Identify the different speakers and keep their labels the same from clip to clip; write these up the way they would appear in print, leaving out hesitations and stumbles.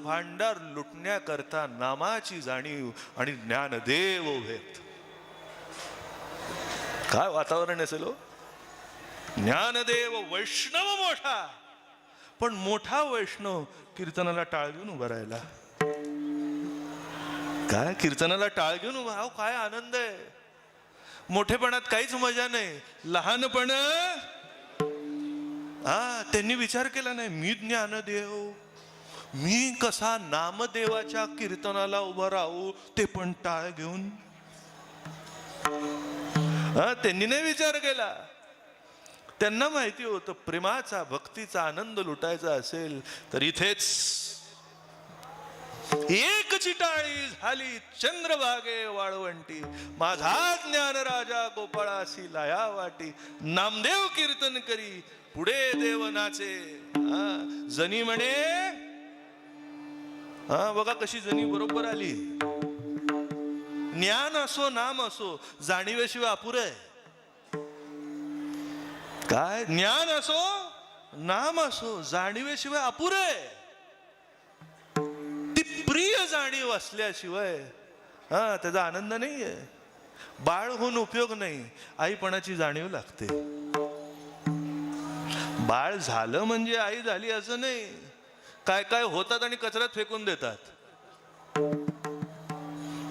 Speaker 1: भांडार लुटण्याकरता नामाची जाणीव आणि ज्ञानदेव उभेत. काय वातावरण असेल हो. ज्ञानदेव वैष्णव मोठा, पण मोठा वैष्णव कीर्तनाला टाळ घेऊन उभा राहिला. काय कीर्तनाला टाळ घेऊन उभा, अहो काय आनंद आहे. मोठेपणात काहीच मजा नाही. लहानपण त्यांनी विचार केला नाही, मी ज्ञानदेव, मी कसा नामदेवाच्या कीर्तनाला उभा राहू, ते पण टाळ घेऊन. त्यांनी नाही विचार केला. त्यांना माहिती होतं प्रेमाचा भक्तीचा आनंद लुटायचा असेल तर इथेच. एकची टाळी झाली चंद्रभागे वाळवंटी, माझा ज्ञान राजा गोपाळासी लाया वाटी. नामदेव कीर्तन करी पुढे देव नाचे. जनी म्हणे, बघा कशी जनी बरोबर आली. ज्ञान असो नाम असो जाणीवेशिवाय अपुर आहे. काय ज्ञान असो नाम असो जाणीवेशिवाय अपुर आहे. ती प्रिय जाणीव असल्याशिवाय त्याचा आनंद नाहीये. बाळ होऊन उपयोग नाही, आईपणाची जाणीव लागते. बाळ झालं म्हणजे आई झाली असं नाही. काय काय होतात आणि कचऱ्यात फेकून देतात.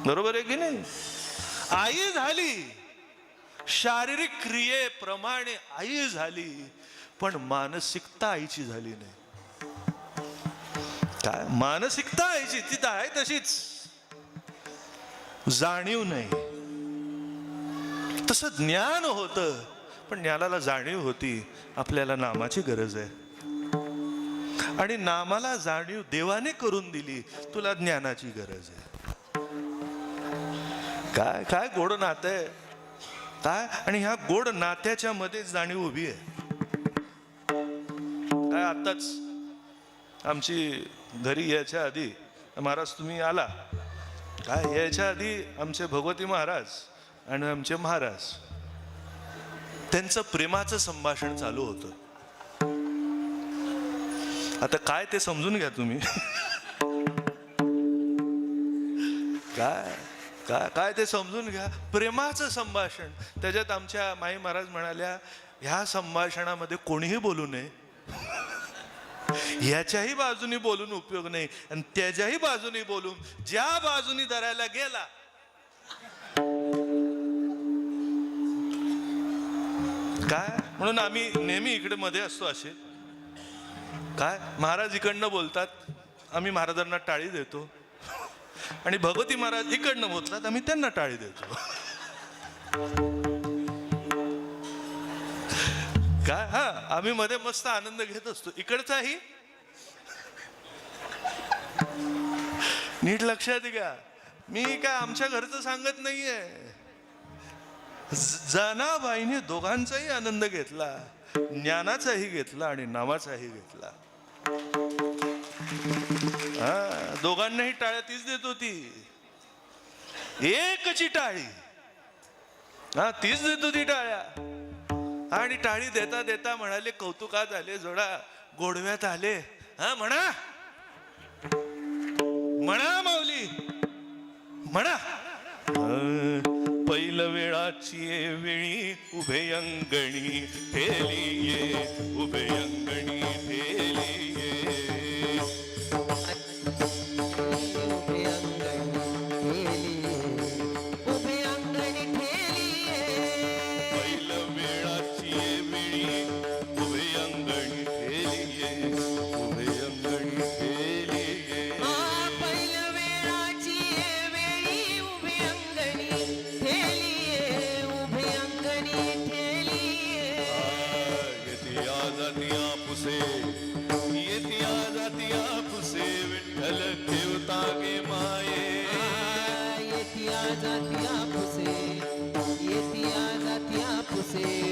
Speaker 1: बरोबर आहे की नाही. आई झाली, शारीरिक क्रियेप्रमाणे आई झाली, पण मानसिकता आईची झाली नाही. काय मानसिकता आईची ती आहे तशीच, जाणीव नाही. तसं ज्ञान होतं, पण ज्ञानाला जाणीव होती आपल्याला नामाची गरज आहे. आणि नामाला जाणीव देवाने करून दिली, तुला ज्ञानाची गरज आहे. काय काय गोड नातं आहे काय. आणि ह्या गोड नात्याच्या मध्ये जाणीव उभी आहे. काय आताच आमची घरी यायच्या आधी, महाराज तुम्ही आला काय, यायच्या आधी आमचे भगवती महाराज आणि आमचे महाराज, त्यांचं प्रेमाचं संभाषण चालू होतं. आता काय ते समजून घ्या तुम्ही. काय काय काय ते समजून घ्या. प्रेमाचं संभाषण. त्याच्यात आमच्या माई महाराज म्हणाल्या, ह्या संभाषणामध्ये कोणीही बोलू नये. ह्याच्याही बाजूनी बोलून उपयोग नाही आणि त्याच्याही बाजूनी बोलून, ज्या बाजूनी धरायला गेला काय. म्हणून आम्ही नेहमी इकडे मध्ये असतो असे. काय महाराज इकडनं बोलतात, आम्ही महाराजांना टाळी देतो. आणि भगवती महाराज इकडनं बोलतात, आम्ही त्यांना टाळी देतो. काय आम्ही मध्ये मस्त आनंद घेत असतो. इकडचाही नीट लक्षात घ्या. मी काय आमच्या घरचं सांगत नाहीये. जनाबाईने दोघांचाही आनंद घेतला, ज्ञानाचाही घेतला आणि नामाचाही घेतला. दोघांनाही टाळ्या तीच देत होती. एकची टाळी तीच देत होती टाळ्या. आणि टाळी देता देता म्हणाले, कौतुकात आले, जोडा गोडव्यात आले. म्हणा म्हणा माऊली म्हणा. पहिलं वेळाची वेळी उभे अंगणी ठेली ये, उभे अंगणी ठेली ये.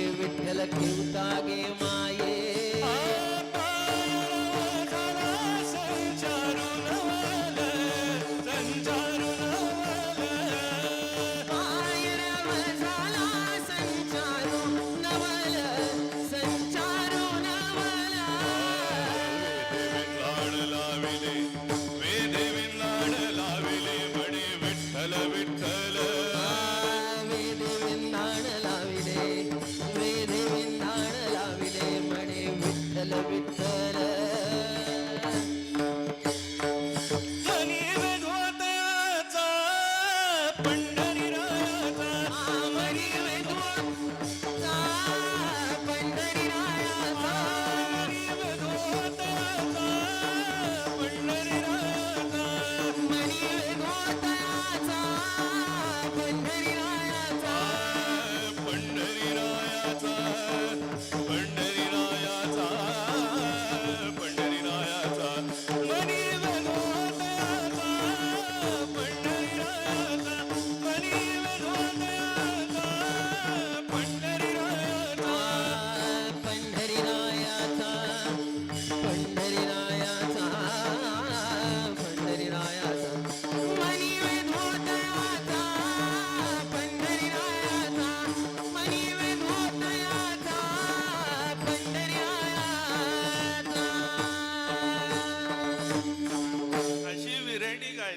Speaker 2: विठ्ठल ठेवता गे माये.
Speaker 1: लाविले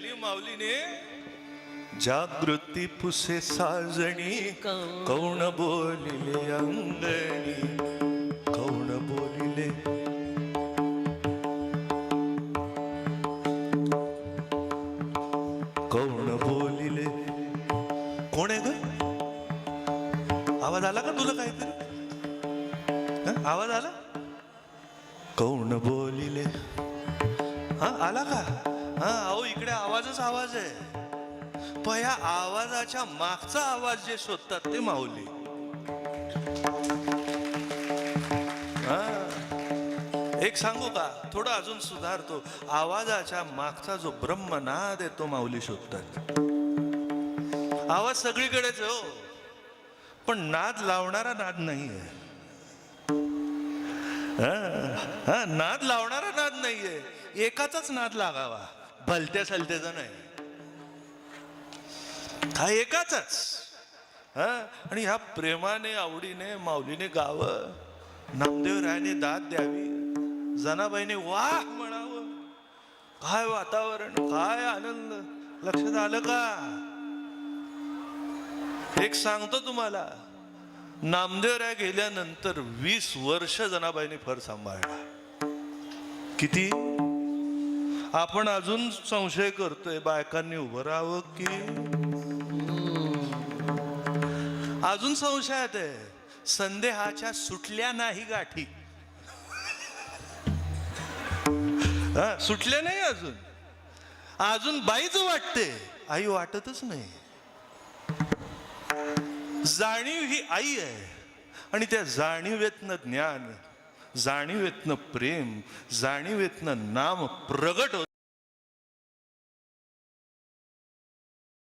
Speaker 1: गायली माऊलीने, जागृती पुसे साजणी कौण बोलिले अंगणी, कौण बोलिले. कौण बोलिले. कोण आहे ग? आवाज आला का तुला काहीतरी? हं? आवाज आला? कौण बोलिले. हा आला का? हा अहो इकडे आवाजच आवाज आहे, पण या आवाजाच्या मागचा आवाज जे शोधतात ते माऊली. हा एक सांगू का, थोडं अजून सुधारतो. आवाजाच्या मागचा जो ब्रह्मनाद आहे तो माऊली शोधतात. आवाज सगळीकडेच हो, पण नाद लावणारा नाद नाहीये. नाद लावणारा नाद नाहीये, एकाचाच नाद लागावा, भलत्या सलत्याचा नाही. हा एकाचाच. आणि ह्या प्रेमाने आवडीने माऊलीने गावं, नामदेव रायाने दाद द्यावी, जनाबाईने वाह म्हणावं. काय वातावरण, काय आनंद. लक्षात आलं का? एक सांगतो तुम्हाला, नामदेव राय गेल्यानंतर 20 वर्ष जनाबाईने फर सांभाळला. किती? आपण अजून संशय करतोय बायकांनी उभं राहावं की. अजून संशयात आहे. संदेहाच्या सुटल्या नाही गाठी. सुटल्या नाही अजून. अजून बाईच वाटते, आई वाटतच नाही. जाणीव ही आई आहे, आणि त्या जाणीवेतनं ज्ञान, जाणीवेतनं प्रेम, जाणीवेतनं नाम प्रगट होत.